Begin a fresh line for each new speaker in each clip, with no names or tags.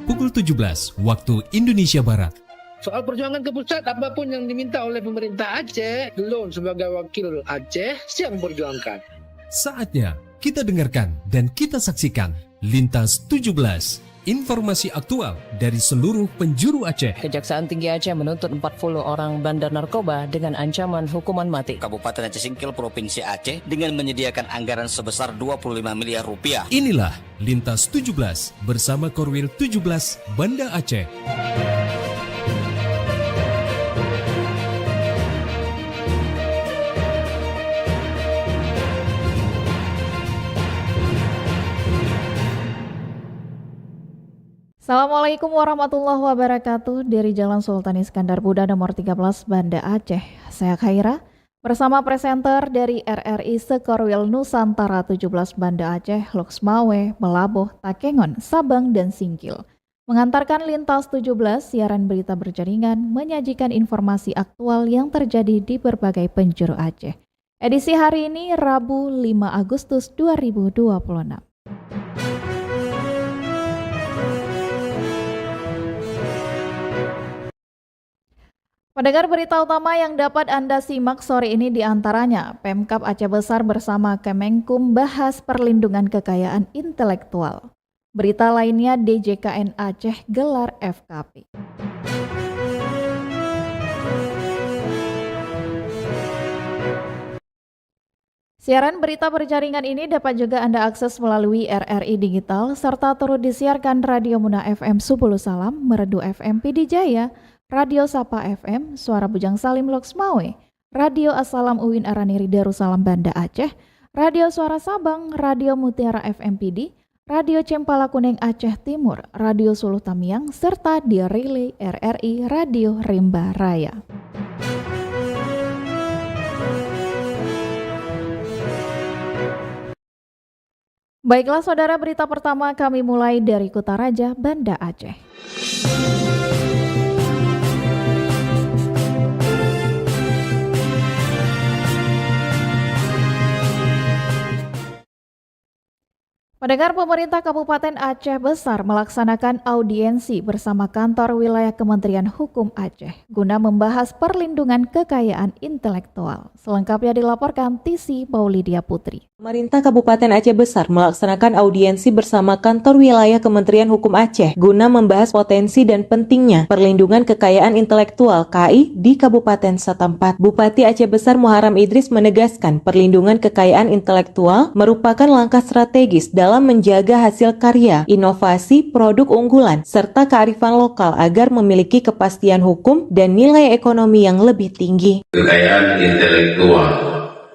pukul 17 waktu Indonesia Barat.
Soal perjuangan ke pusat, apapun yang diminta oleh pemerintah Aceh, Lon sebagai wakil Aceh siap memperjuangkan.
Saatnya kita dengarkan dan kita saksikan Lintas 17. Informasi aktual dari seluruh penjuru Aceh.
Kejaksaan Tinggi Aceh menuntut 40 orang bandar narkoba dengan ancaman hukuman mati.
Kabupaten Aceh Singkil Provinsi Aceh dengan menyediakan anggaran sebesar 25 miliar rupiah.
Inilah Lintas 17 bersama Korwil 17 Banda Aceh.
Assalamualaikum warahmatullahi wabarakatuh. Dari Jalan Sultan Iskandar Buddha nomor 13 Banda Aceh. Saya Khaira bersama presenter dari RRI Sekorwil Nusantara 17 Banda Aceh, Loksmawe, Melaboh, Takengon, Sabang, dan Singkil. Mengantarkan Lintas 17, siaran berita berjaringan, menyajikan informasi aktual yang terjadi di berbagai penjuru Aceh. Edisi hari ini Rabu 5 Agustus 2026. Pendengar berita utama yang dapat Anda simak sore ini diantaranya Pemkab Aceh Besar bersama Kemenkum bahas perlindungan kekayaan intelektual. Berita lainnya DJKN Aceh gelar FKP. Siaran berita berjaringan ini dapat juga Anda akses melalui RRI Digital serta turut disiarkan Radio Muna FM Subulu Salam, Merdu FM PD Jaya, Radio Sapa FM, Suara Bujang Salim Loksmawe, Radio Assalam Uwin Araniri Darussalam Banda Aceh, Radio Suara Sabang, Radio Mutiara FM PD, Radio Cempala Kuning Aceh Timur, Radio Suluh Tamiang, serta di relay RRI Radio Rimba Raya. Baiklah saudara, berita pertama kami mulai dari Kutaraja, Banda Aceh. Pendengar, pemerintah Kabupaten Aceh Besar melaksanakan audiensi bersama kantor wilayah Kementerian Hukum Aceh guna membahas perlindungan kekayaan intelektual. Selengkapnya dilaporkan Tisi Paulidia Putri.
Pemerintah Kabupaten Aceh Besar melaksanakan audiensi bersama kantor wilayah Kementerian Hukum Aceh guna membahas potensi dan pentingnya perlindungan kekayaan intelektual KI di Kabupaten setempat. Bupati Aceh Besar Muharram Idris menegaskan perlindungan kekayaan intelektual merupakan langkah strategis dalam menjaga hasil karya, inovasi, produk unggulan, serta kearifan lokal agar memiliki kepastian hukum dan nilai ekonomi yang lebih tinggi.
Kekayaan intelektual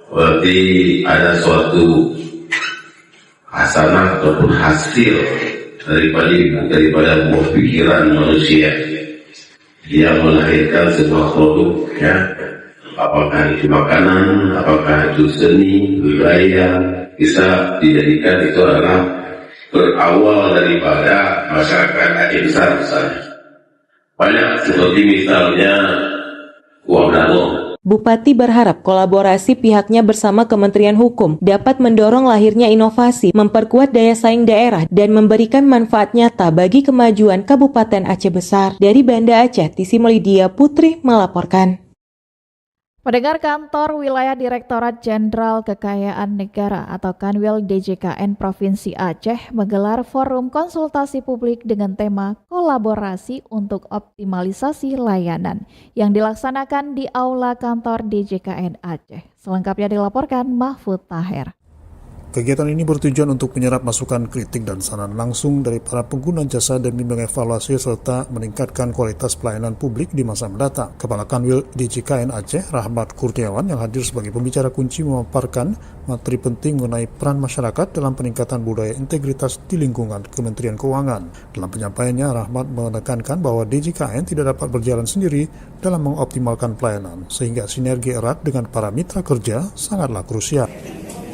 berarti ada suatu hasanah ataupun hasil daripada buah pikiran manusia yang melahirkan sebuah produk, ya, apakah itu makanan, apakah itu seni, budaya, bisa dijadikan itu adalah berawal daripada masyarakat Aceh Besar misalnya. Banyak seperti misalnya uang dago.
Bupati berharap kolaborasi pihaknya bersama Kementerian Hukum dapat mendorong lahirnya inovasi, memperkuat daya saing daerah, dan memberikan manfaat nyata bagi kemajuan Kabupaten Aceh Besar. Dari Banda Aceh, Tisi Melidia Putri melaporkan.
Pendengar, kantor wilayah Direktorat Jenderal Kekayaan Negara atau Kanwil DJKN Provinsi Aceh menggelar forum konsultasi publik dengan tema kolaborasi untuk optimalisasi layanan yang dilaksanakan di Aula Kantor DJKN Aceh. Selengkapnya dilaporkan Mahfud Taher.
Kegiatan ini bertujuan untuk menyerap masukan kritik dan saran langsung dari para pengguna jasa demi mengevaluasi serta meningkatkan kualitas pelayanan publik di masa mendatang. Kepala Kanwil DJKN Aceh, Rahmat Kurniawan, yang hadir sebagai pembicara kunci memaparkan materi penting mengenai peran masyarakat dalam peningkatan budaya integritas di lingkungan Kementerian Keuangan. Dalam penyampaiannya, Rahmat menekankan bahwa DJKN tidak dapat berjalan sendiri dalam mengoptimalkan pelayanan, sehingga sinergi erat dengan para mitra kerja sangatlah krusial.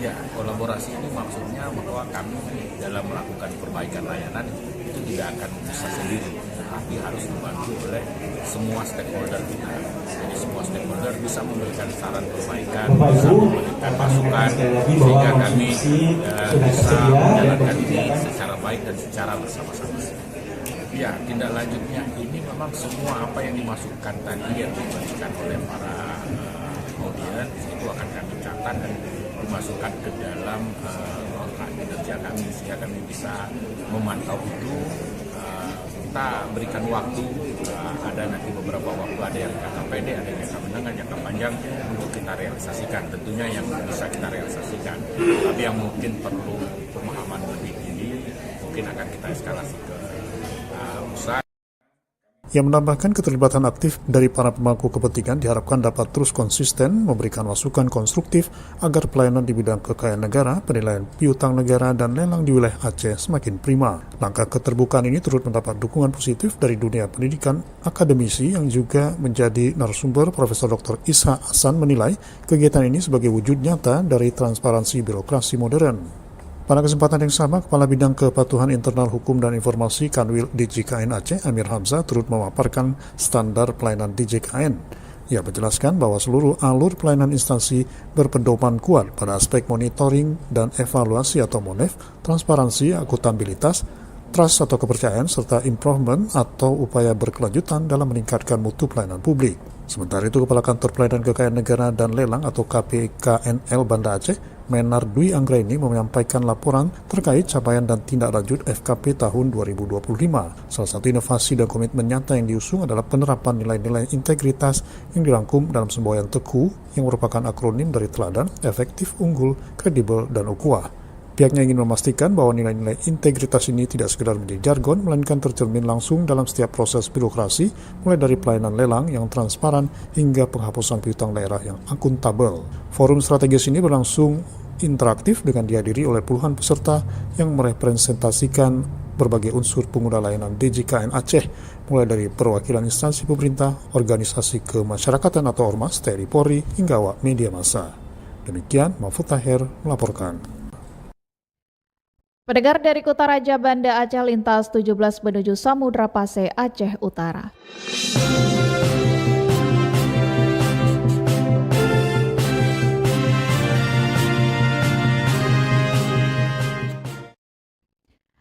Ya, kolaborasi ini maksudnya bahwa kami dalam melakukan perbaikan layanan itu tidak akan bisa sendiri, tapi harus dibantu oleh semua stakeholder kita. Jadi semua stakeholder bisa memberikan saran perbaikan, bisa memberikan masukan, sehingga kami bisa menjalankan ini secara baik dan secara bersama-sama. Ya, tindak lanjutnya ini memang semua apa yang dimasukkan tadi yang dibagikan oleh para audiens itu akan kami catat dan dimasukkan ke dalam nota kinerja kami sehingga kami bisa memantau itu. Kita berikan waktu, ada nanti beberapa waktu, ada yang jangka pendek, ada yang jangka menengah, jangka panjang untuk kita realisasikan. Tentunya yang bisa kita realisasikan, tapi yang mungkin perlu pemahaman lebih tinggi mungkin akan kita eskalasi ke pusat.
Yang menambahkan keterlibatan aktif dari para pemangku kepentingan diharapkan dapat terus konsisten memberikan masukan konstruktif agar pelayanan di bidang kekayaan negara, penilaian piutang negara, dan lelang di wilayah Aceh semakin prima. Langkah keterbukaan ini turut mendapat dukungan positif dari dunia pendidikan. Akademisi yang juga menjadi narasumber Profesor Dr. Isha Hasan menilai kegiatan ini sebagai wujud nyata dari transparansi birokrasi modern. Pada kesempatan yang sama, Kepala Bidang Kepatuhan Internal Hukum dan Informasi Kanwil DJKN Aceh, Amir Hamzah, turut memaparkan standar pelayanan DJKN. Ia menjelaskan bahwa seluruh alur pelayanan instansi berpedoman kuat pada aspek monitoring dan evaluasi atau MONEF, transparansi, akuntabilitas, trust atau kepercayaan, serta improvement atau upaya berkelanjutan dalam meningkatkan mutu pelayanan publik. Sementara itu, Kepala Kantor Pelayanan Kekayaan Negara dan Lelang atau KPKNL Banda Aceh, Menar Dwi Anggraini, menyampaikan laporan terkait capaian dan tindak lanjut FKP tahun 2025. Salah satu inovasi dan komitmen nyata yang diusung adalah penerapan nilai-nilai integritas yang dirangkum dalam semboyan TEKU yang merupakan akronim dari teladan, efektif, unggul, kredibel, dan ukhuwah. Pihaknya ingin memastikan bahwa nilai-nilai integritas ini tidak sekedar menjadi jargon, melainkan tercermin langsung dalam setiap proses birokrasi, mulai dari pelayanan lelang yang transparan hingga penghapusan piutang daerah yang akuntabel. Forum strategis ini berlangsung interaktif dengan dihadiri oleh puluhan peserta yang merepresentasikan berbagai unsur pengguna layanan DJKN Aceh, mulai dari perwakilan instansi pemerintah, organisasi kemasyarakatan atau ormas, TNI Polri, hingga awak media massa. Demikian, Mahfud Tahir melaporkan.
Pendengar dari Kutaraja Banda Aceh lintas 17 menuju Samudra Pasai Aceh Utara.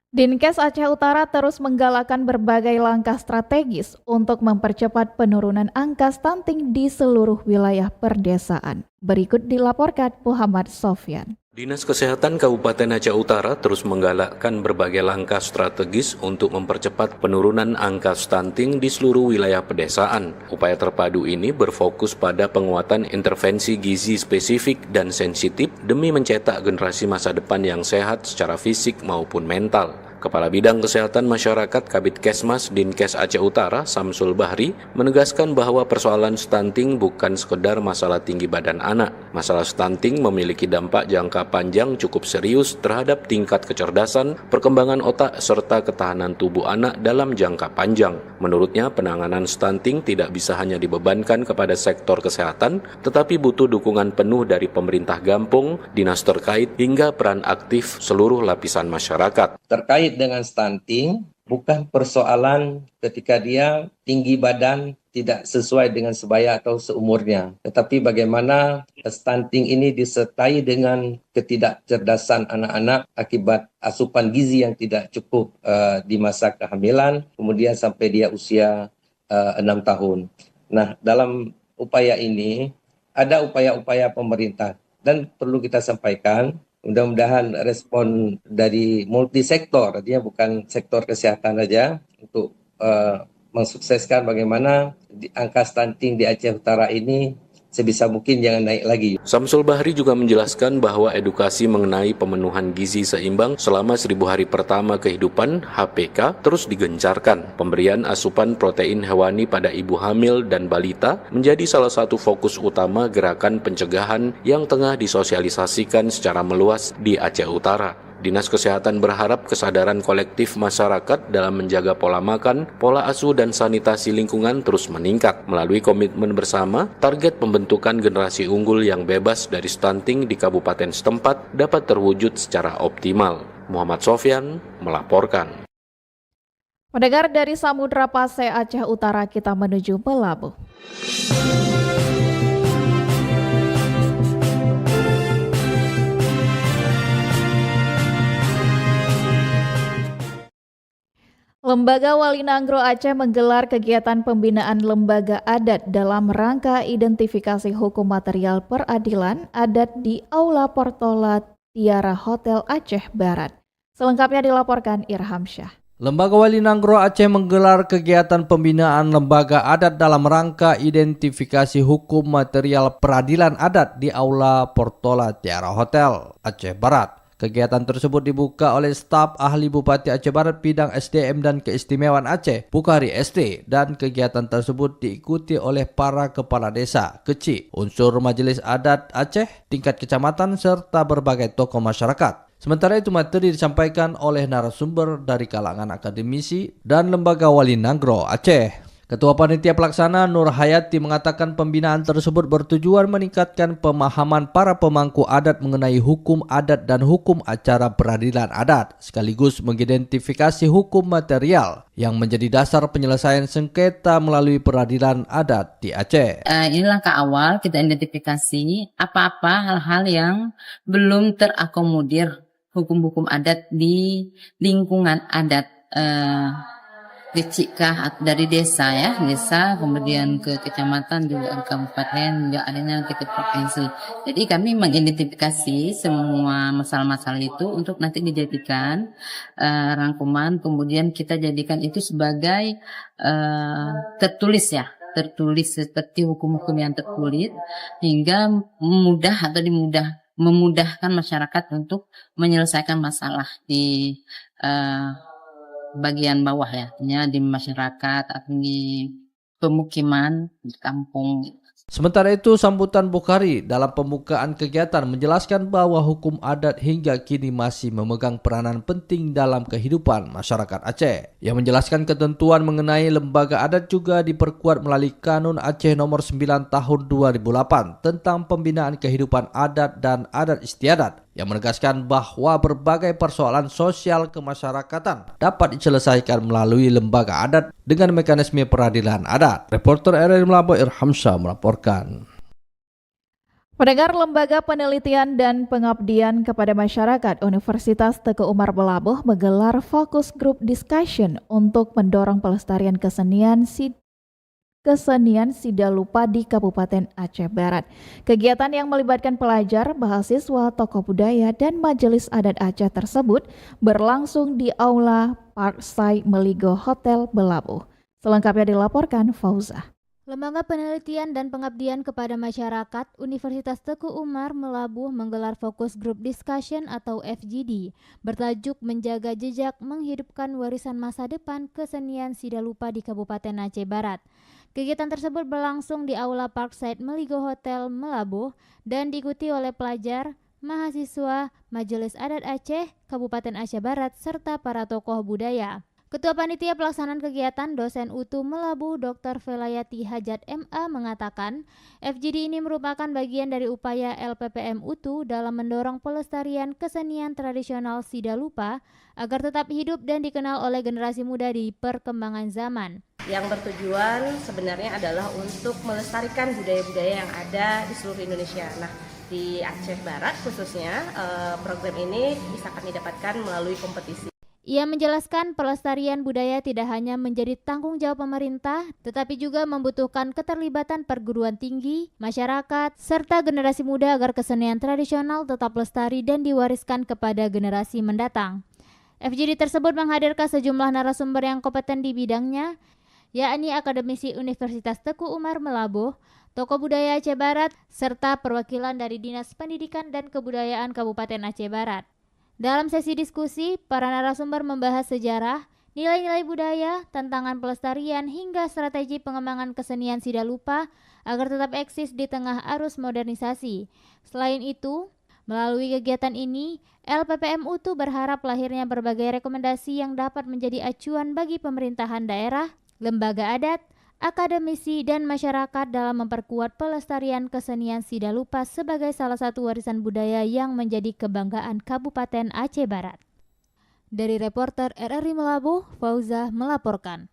Dinkes Aceh Utara terus menggalakkan berbagai langkah strategis untuk mempercepat penurunan angka stunting di seluruh wilayah perdesaan. Berikut dilaporkan Muhammad Sofyan.
Dinas Kesehatan Kabupaten Aceh Utara terus menggalakkan berbagai langkah strategis untuk mempercepat penurunan angka stunting di seluruh wilayah pedesaan. Upaya terpadu ini berfokus pada penguatan intervensi gizi spesifik dan sensitif demi mencetak generasi masa depan yang sehat secara fisik maupun mental. Kepala Bidang Kesehatan Masyarakat Kabid Kesmas Dinkes Aceh Utara, Samsul Bahri, menegaskan bahwa persoalan stunting bukan sekedar masalah tinggi badan anak. Masalah stunting memiliki dampak jangka panjang cukup serius terhadap tingkat kecerdasan, perkembangan otak, serta ketahanan tubuh anak dalam jangka panjang. Menurutnya, penanganan stunting tidak bisa hanya dibebankan kepada sektor kesehatan, tetapi butuh dukungan penuh dari pemerintah kampung, dinas terkait, hingga peran aktif seluruh lapisan masyarakat.
Terkait dengan stunting, bukan persoalan ketika dia tinggi badan tidak sesuai dengan sebaya atau seumurnya. Tetapi bagaimana stunting ini disertai dengan ketidakcerdasan anak-anak akibat asupan gizi yang tidak cukup di masa kehamilan, kemudian sampai dia usia 6 tahun. Nah, dalam upaya ini ada upaya-upaya pemerintah dan perlu kita sampaikan, mudah-mudahan respon dari multisektor, artinya bukan sektor kesehatan saja, untuk mensukseskan bagaimana angka stunting di Aceh Utara ini sebisa mungkin jangan naik lagi.
Samsul Bahri juga menjelaskan bahwa edukasi mengenai pemenuhan gizi seimbang selama 1000 hari pertama kehidupan (HPK) terus digencarkan. Pemberian asupan protein hewani pada ibu hamil dan balita menjadi salah satu fokus utama gerakan pencegahan yang tengah disosialisasikan secara meluas di Aceh Utara. Dinas Kesehatan berharap kesadaran kolektif masyarakat dalam menjaga pola makan, pola asuh, dan sanitasi lingkungan terus meningkat. Melalui komitmen bersama, target pembentukan generasi unggul yang bebas dari stunting di kabupaten setempat dapat terwujud secara optimal. Muhammad Sofyan melaporkan.
Pendengar dari Samudra Pasai Aceh Utara, kita menuju Melabu. Lembaga Wali Nanggro Aceh menggelar kegiatan pembinaan lembaga adat dalam rangka identifikasi hukum material peradilan adat di Aula Portola Tiara Hotel Aceh Barat. Selengkapnya dilaporkan Irham Syah.
Lembaga Wali Nanggro Aceh menggelar kegiatan pembinaan lembaga adat dalam rangka identifikasi hukum material peradilan adat di Aula Portola Tiara Hotel Aceh Barat. Kegiatan tersebut dibuka oleh staf ahli Bupati Aceh Barat bidang SDM dan Keistimewaan Aceh, Bukhari ST, dan kegiatan tersebut diikuti oleh para kepala desa, keci, unsur Majelis Adat Aceh, tingkat kecamatan, serta berbagai tokoh masyarakat. Sementara itu materi disampaikan oleh narasumber dari kalangan akademisi dan lembaga Wali Nanggro Aceh. Ketua Panitia Pelaksana Nur Hayati mengatakan pembinaan tersebut bertujuan meningkatkan pemahaman para pemangku adat mengenai hukum adat dan hukum acara peradilan adat, sekaligus mengidentifikasi hukum material yang menjadi dasar penyelesaian sengketa melalui peradilan adat di Aceh.
Ini langkah awal kita identifikasi apa-apa hal-hal yang belum terakomodir hukum-hukum adat di lingkungan adat kecikah dari desa ya, desa kemudian ke kecamatan juga ke kabupaten juga adanya ke provinsi. Jadi kami mengidentifikasi semua masalah-masalah itu untuk nanti dijadikan rangkuman, kemudian kita jadikan itu sebagai tertulis ya, tertulis seperti hukum-hukum yang tertulis hingga mudah atau memudahkan masyarakat untuk menyelesaikan masalah di bagian bawah ya, di masyarakat atau di pemukiman, di kampung.
Sementara itu, sambutan Bukhari dalam pembukaan kegiatan menjelaskan bahwa hukum adat hingga kini masih memegang peranan penting dalam kehidupan masyarakat Aceh. Yang menjelaskan ketentuan mengenai lembaga adat juga diperkuat melalui Kanun Aceh Nomor 9 Tahun 2008 tentang pembinaan kehidupan adat dan adat istiadat, yang menegaskan bahwa berbagai persoalan sosial kemasyarakatan dapat diselesaikan melalui lembaga adat dengan mekanisme peradilan adat. Reporter RRI Melabu Irham Syah melaporkan.
Pendengar, Lembaga Penelitian dan Pengabdian kepada Masyarakat Universitas Teguh Umar Melabuh menggelar fokus group discussion untuk mendorong pelestarian kesenian Sidalupa di Kabupaten Aceh Barat. Kegiatan yang melibatkan pelajar, mahasiswa, tokoh budaya, dan Majelis Adat Aceh tersebut berlangsung di Aula Parkside Meligo Hotel Melabuh. Selengkapnya dilaporkan Fauzah.
Lembaga Penelitian dan Pengabdian kepada Masyarakat Universitas Teguh Umar Melabuh menggelar fokus group discussion atau FGD bertajuk Menjaga Jejak Menghidupkan Warisan Masa Depan Kesenian Sidalupa di Kabupaten Aceh Barat. Kegiatan tersebut berlangsung di Aula Parkside Meligo Hotel Melabuh dan diikuti oleh pelajar, mahasiswa, Majelis Adat Aceh, Kabupaten Aceh Barat, serta para tokoh budaya. Ketua Panitia Pelaksanaan Kegiatan Dosen UTU Melabuh Dr. Velayati Hajat MA mengatakan FGD ini merupakan bagian dari upaya LPPM UTU dalam mendorong pelestarian kesenian tradisional Sidalupa agar tetap hidup dan dikenal oleh generasi muda di perkembangan zaman.
Yang bertujuan sebenarnya adalah untuk melestarikan budaya-budaya yang ada di seluruh Indonesia. Nah, di Aceh Barat khususnya program ini bisa kami dapatkan melalui kompetisi.
Ia menjelaskan pelestarian budaya tidak hanya menjadi tanggung jawab pemerintah, tetapi juga membutuhkan keterlibatan perguruan tinggi, masyarakat, serta generasi muda agar kesenian tradisional tetap lestari dan diwariskan kepada generasi mendatang. FGD tersebut menghadirkan sejumlah narasumber yang kompeten di bidangnya, yakni akademisi Universitas Teguh Umar Melabuh, tokoh budaya Aceh Barat, serta perwakilan dari Dinas Pendidikan dan Kebudayaan Kabupaten Aceh Barat. Dalam sesi diskusi, para narasumber membahas sejarah, nilai-nilai budaya, tantangan pelestarian, hingga strategi pengembangan kesenian Sidalupa agar tetap eksis di tengah arus modernisasi. Selain itu, melalui kegiatan ini, LPPM UTU berharap lahirnya berbagai rekomendasi yang dapat menjadi acuan bagi pemerintahan daerah, lembaga adat, akademisi, dan masyarakat dalam memperkuat pelestarian kesenian Sidalupa sebagai salah satu warisan budaya yang menjadi kebanggaan Kabupaten Aceh Barat. Dari reporter RRI Melabuh, Fauzah melaporkan.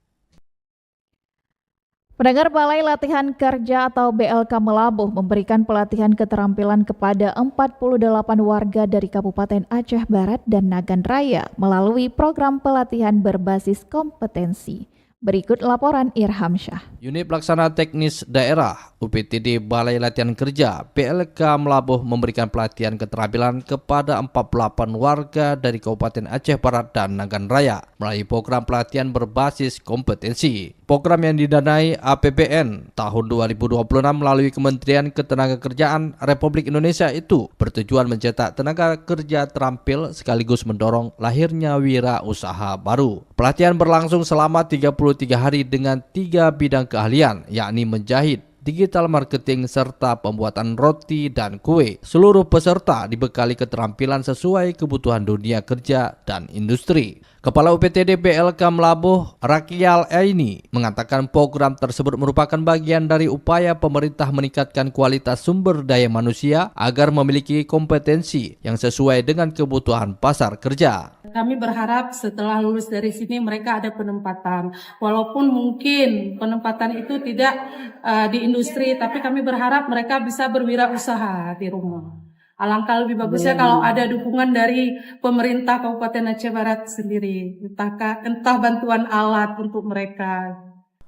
Pendengar, Balai Latihan Kerja atau BLK Melabuh memberikan pelatihan keterampilan kepada 48 warga dari Kabupaten Aceh Barat dan Nagan Raya melalui program pelatihan berbasis kompetensi. Berikut laporan Irham Syah.
Unit Pelaksana Teknis Daerah UPTD Balai Latihan Kerja BLK Melabuh memberikan pelatihan keterampilan kepada 48 warga dari Kabupaten Aceh Barat dan Nagan Raya melalui program pelatihan berbasis kompetensi. Program yang didanai APBN tahun 2026 melalui Kementerian Ketenagakerjaan Republik Indonesia itu bertujuan mencetak tenaga kerja terampil sekaligus mendorong lahirnya wirausaha baru. Pelatihan berlangsung selama 33 hari dengan 3 bidang keahlian, yakni menjahit, digital marketing, serta pembuatan roti dan kue. Seluruh peserta dibekali keterampilan sesuai kebutuhan dunia kerja dan industri. Kepala UPTD BLK Melabuh, Rakyal Aini, mengatakan program tersebut merupakan bagian dari upaya pemerintah meningkatkan kualitas sumber daya manusia agar memiliki kompetensi yang sesuai dengan kebutuhan pasar kerja.
Kami berharap setelah lulus dari sini mereka ada penempatan. Walaupun mungkin penempatan itu tidak di industri, tapi kami berharap mereka bisa berwirausaha di rumah. Alangkah lebih bagusnya kalau ada dukungan dari pemerintah Kabupaten Aceh Barat sendiri, entah bantuan alat untuk mereka.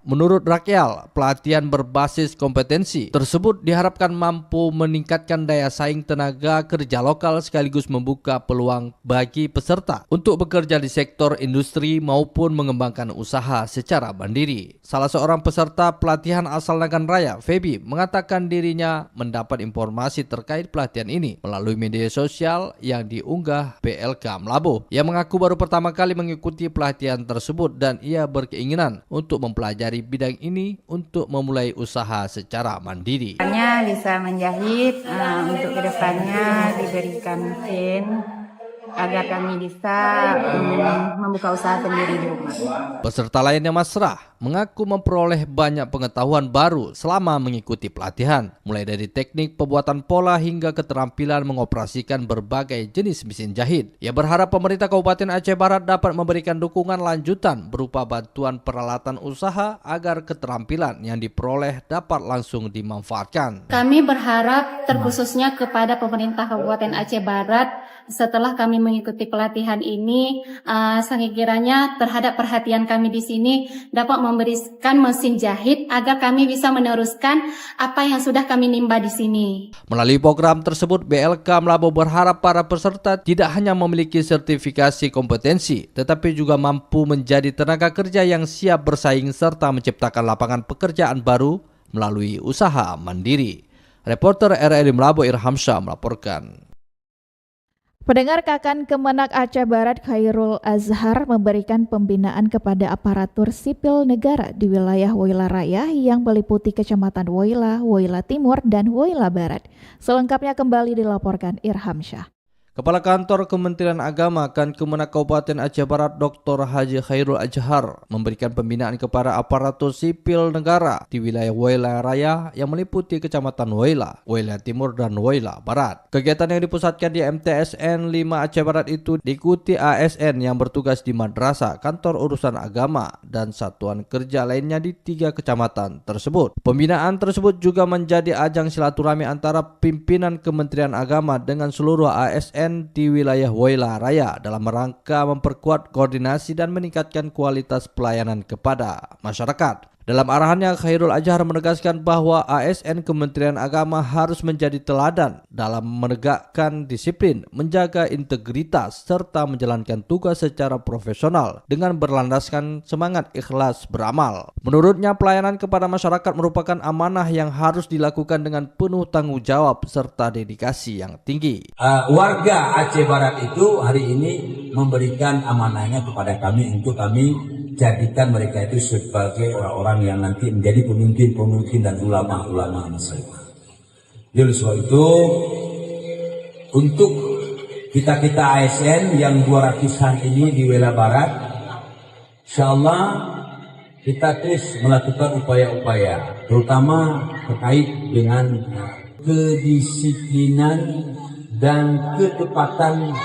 Menurut Rakyal, pelatihan berbasis kompetensi tersebut diharapkan mampu meningkatkan daya saing tenaga kerja lokal sekaligus membuka peluang bagi peserta untuk bekerja di sektor industri maupun mengembangkan usaha secara mandiri. Salah seorang peserta pelatihan asal Nagan Raya, Feby, mengatakan dirinya mendapat informasi terkait pelatihan ini melalui media sosial yang diunggah BLK Melabuh. Ia mengaku baru pertama kali mengikuti pelatihan tersebut dan ia berkeinginan untuk mempelajari bidang ini untuk memulai usaha secara mandiri.
Hanya bisa menjahit, untuk kedepannya diberikan mesin agar kami bisa membuka usaha sendiri di rumah.
Peserta lainnya Masrah mengaku memperoleh banyak pengetahuan baru selama mengikuti pelatihan, mulai dari teknik pembuatan pola hingga keterampilan mengoperasikan berbagai jenis mesin jahit. Ia berharap pemerintah Kabupaten Aceh Barat dapat memberikan dukungan lanjutan berupa bantuan peralatan usaha agar keterampilan yang diperoleh dapat langsung dimanfaatkan.
Kami berharap terkhususnya kepada pemerintah Kabupaten Aceh Barat setelah kami mengikuti pelatihan ini, sekiranya terhadap perhatian kami di sini dapat memberikan mesin jahit agar kami bisa meneruskan apa yang sudah kami nimba di sini.
Melalui program tersebut, BLK Melabuh berharap para peserta tidak hanya memiliki sertifikasi kompetensi, tetapi juga mampu menjadi tenaga kerja yang siap bersaing serta menciptakan lapangan pekerjaan baru melalui usaha mandiri. Reporter RRI Melabuh Irham Syah melaporkan.
Pendengar, Kakan Kemenak Aceh Barat Khairul Azhar memberikan pembinaan kepada aparatur sipil negara di wilayah Woyla Raya yang meliputi Kecamatan Woyla, Woyla Timur, dan Woyla Barat. Selengkapnya kembali dilaporkan Irham Syah.
Kepala Kantor Kementerian Agama Kemenak Kabupaten Aceh Barat Dr. Haji Khairul Azhar memberikan pembinaan kepada aparatur sipil negara di wilayah Woyla Raya yang meliputi Kecamatan Woyla, Woyla Timur, dan Woyla Barat. Kegiatan yang dipusatkan di MTSN 5 Aceh Barat itu diikuti ASN yang bertugas di madrasah, kantor urusan agama, dan satuan kerja lainnya di 3 kecamatan tersebut. Pembinaan tersebut juga menjadi ajang silaturahmi antara pimpinan Kementerian Agama dengan seluruh ASN di wilayah Woyla Raya dalam rangka memperkuat koordinasi dan meningkatkan kualitas pelayanan kepada masyarakat. Dalam arahannya, Khairul Azhar menegaskan bahwa ASN Kementerian Agama harus menjadi teladan dalam menegakkan disiplin, menjaga integritas, serta menjalankan tugas secara profesional dengan berlandaskan semangat ikhlas beramal. Menurutnya, pelayanan kepada masyarakat merupakan amanah yang harus dilakukan dengan penuh tanggung jawab serta dedikasi yang tinggi.
Warga Aceh Barat itu hari ini memberikan amanahnya kepada kami untuk kami jadikan mereka itu sebagai orang-orang yang nanti menjadi pemimpin-pemimpin dan ulama-ulama masyarakat. Jadi sebab itu untuk kita-kita ASN yang 200-an ini di Woyla Barat, insyaallah kita terus melakukan upaya-upaya, terutama terkait dengan kedisiplinan dan ketepatan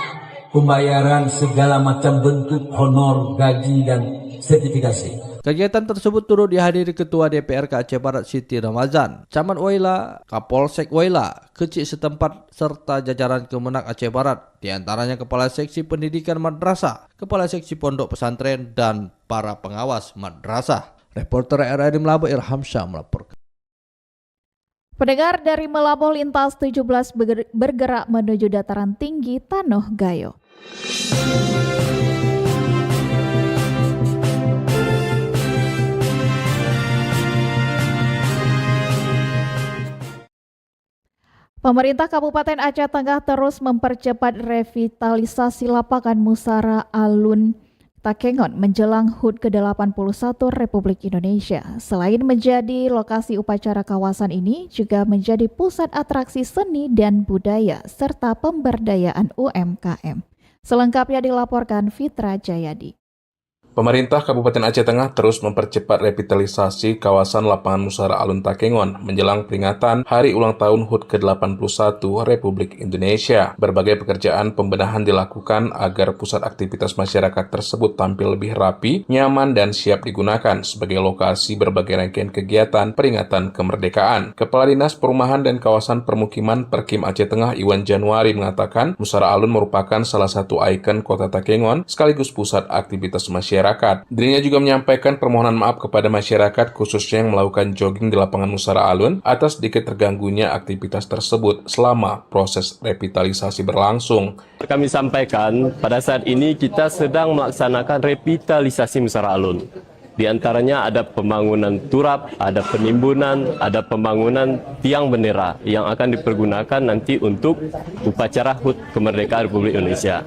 pembayaran segala macam bentuk honor, gaji, dan sertifikasi.
Kegiatan tersebut turut dihadiri Ketua DPRK Aceh Barat Siti Ramazan, Camat Waila, Kapolsek Waila, Kecik setempat serta jajaran Kemenak Aceh Barat, di antaranya Kepala Seksi Pendidikan Madrasah, Kepala Seksi Pondok Pesantren, dan para pengawas madrasah. Reporter RRI Melabu Irham Syah melaporkan.
Pendengar, dari Melabu lintas 17 bergerak menuju dataran tinggi Tanoh Gayo. Pemerintah Kabupaten Aceh Tengah terus mempercepat revitalisasi lapangan Musara Alun Takengon menjelang HUT ke-81 Republik Indonesia. Selain menjadi lokasi upacara, kawasan ini juga menjadi pusat atraksi seni dan budaya serta pemberdayaan UMKM. Selengkapnya dilaporkan Fitra Jayadi.
Pemerintah Kabupaten Aceh Tengah terus mempercepat revitalisasi kawasan lapangan Musara Alun Takengon menjelang peringatan Hari Ulang Tahun HUT ke-81 Republik Indonesia. Berbagai pekerjaan pembenahan dilakukan agar pusat aktivitas masyarakat tersebut tampil lebih rapi, nyaman, dan siap digunakan sebagai lokasi berbagai rangkaian kegiatan peringatan kemerdekaan. Kepala Dinas Perumahan dan Kawasan Permukiman Perkim Aceh Tengah Iwan Januari mengatakan Musara Alun merupakan salah satu ikon kota Takengon sekaligus pusat aktivitas masyarakat. Dirinya juga menyampaikan permohonan maaf kepada masyarakat khususnya yang melakukan jogging di lapangan Musara Alun atas sedikit terganggunya aktivitas tersebut selama proses revitalisasi berlangsung.
Kami sampaikan pada saat ini kita sedang melaksanakan revitalisasi Musara Alun. Di antaranya ada pembangunan turap, ada penimbunan, ada pembangunan tiang bendera yang akan dipergunakan nanti untuk upacara HUT kemerdekaan Republik Indonesia.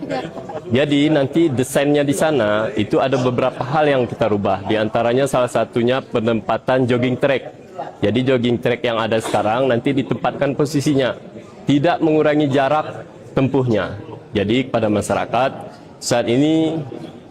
Jadi nanti desainnya di sana itu ada beberapa hal yang kita rubah. Di antaranya salah satunya penempatan jogging track. Jadi jogging track yang ada sekarang nanti ditempatkan posisinya, tidak mengurangi jarak tempuhnya. Jadi pada masyarakat saat ini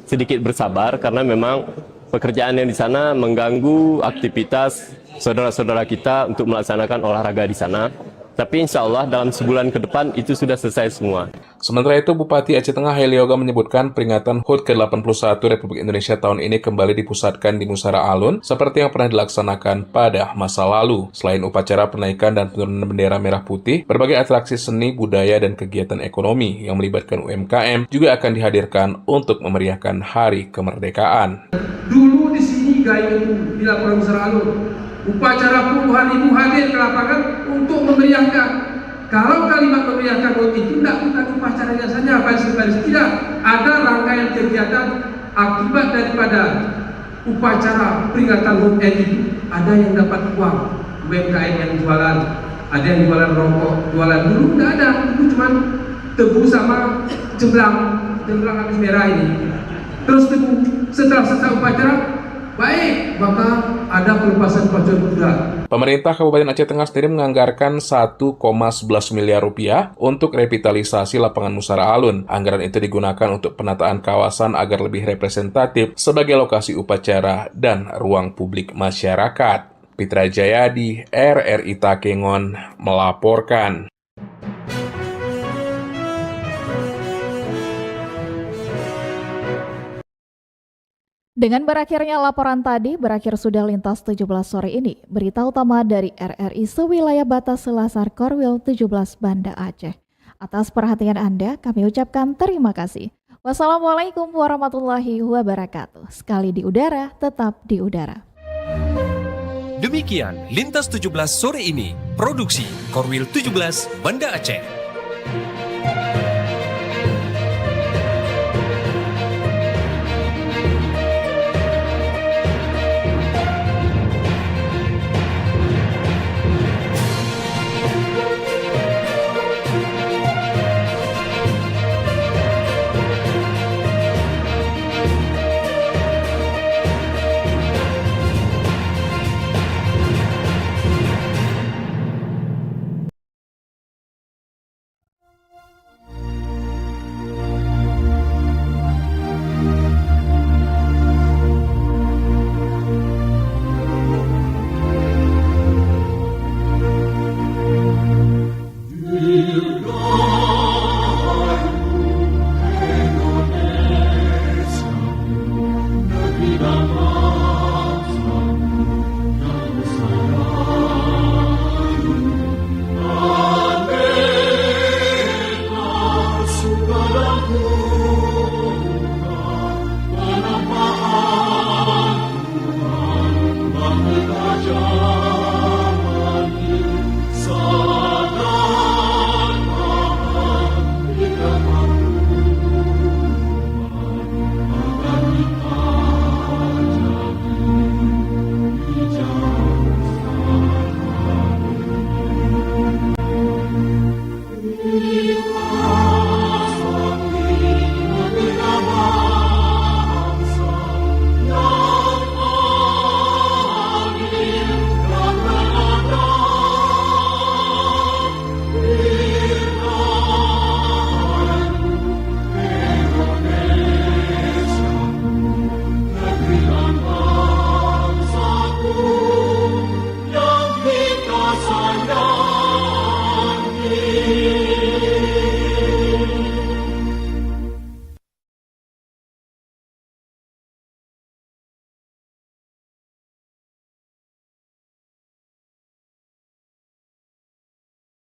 sedikit bersabar karena memang pekerjaan yang di sana mengganggu aktivitas saudara-saudara kita untuk melaksanakan olahraga di sana. Tapi insya Allah dalam sebulan ke depan itu sudah selesai semua.
Sementara itu, Bupati Aceh Tengah Heli Yoga menyebutkan peringatan HUT ke-81 Republik Indonesia tahun ini kembali dipusatkan di Musara Alun seperti yang pernah dilaksanakan pada masa lalu. Selain upacara penaikan dan penurunan bendera merah putih, berbagai atraksi seni, budaya, dan kegiatan ekonomi yang melibatkan UMKM juga akan dihadirkan untuk memeriahkan Hari Kemerdekaan.
Dulu di sini gaya itu di lapangan Musara Alun. Upacara puluhan ribu hadir ke lapangan untuk memeriahkan. Kalau kalimat memeriahkan itu bukan upacaranya saja, tidak. Ada rangkaian kegiatan akibat daripada upacara peringatan HUT RI. Ada yang dapat uang, UMKM yang jualan, ada yang jualan rokok, jualan dulu tidak ada, itu cuma tebu sama jemblang habis merah ini. Terus tebu setelah selesai upacara, baik, maka ada pelepasan pacuan kuda.
Pemerintah Kabupaten Aceh Tengah sendiri menganggarkan 1,11 miliar rupiah untuk revitalisasi lapangan Musara Alun. Anggaran itu digunakan untuk penataan kawasan agar lebih representatif sebagai lokasi upacara dan ruang publik masyarakat. Fitra Jayadi, RRI Takengon, melaporkan.
Dengan berakhirnya laporan tadi, berakhir sudah lintas 17 sore ini. Berita utama dari RRI sewilayah batas Selasar Korwil 17 Banda Aceh. Atas perhatian Anda, kami ucapkan terima kasih. Wassalamualaikum warahmatullahi wabarakatuh. Sekali di udara, tetap di udara.
Demikian lintas 17 sore ini. Produksi Korwil 17 Banda Aceh.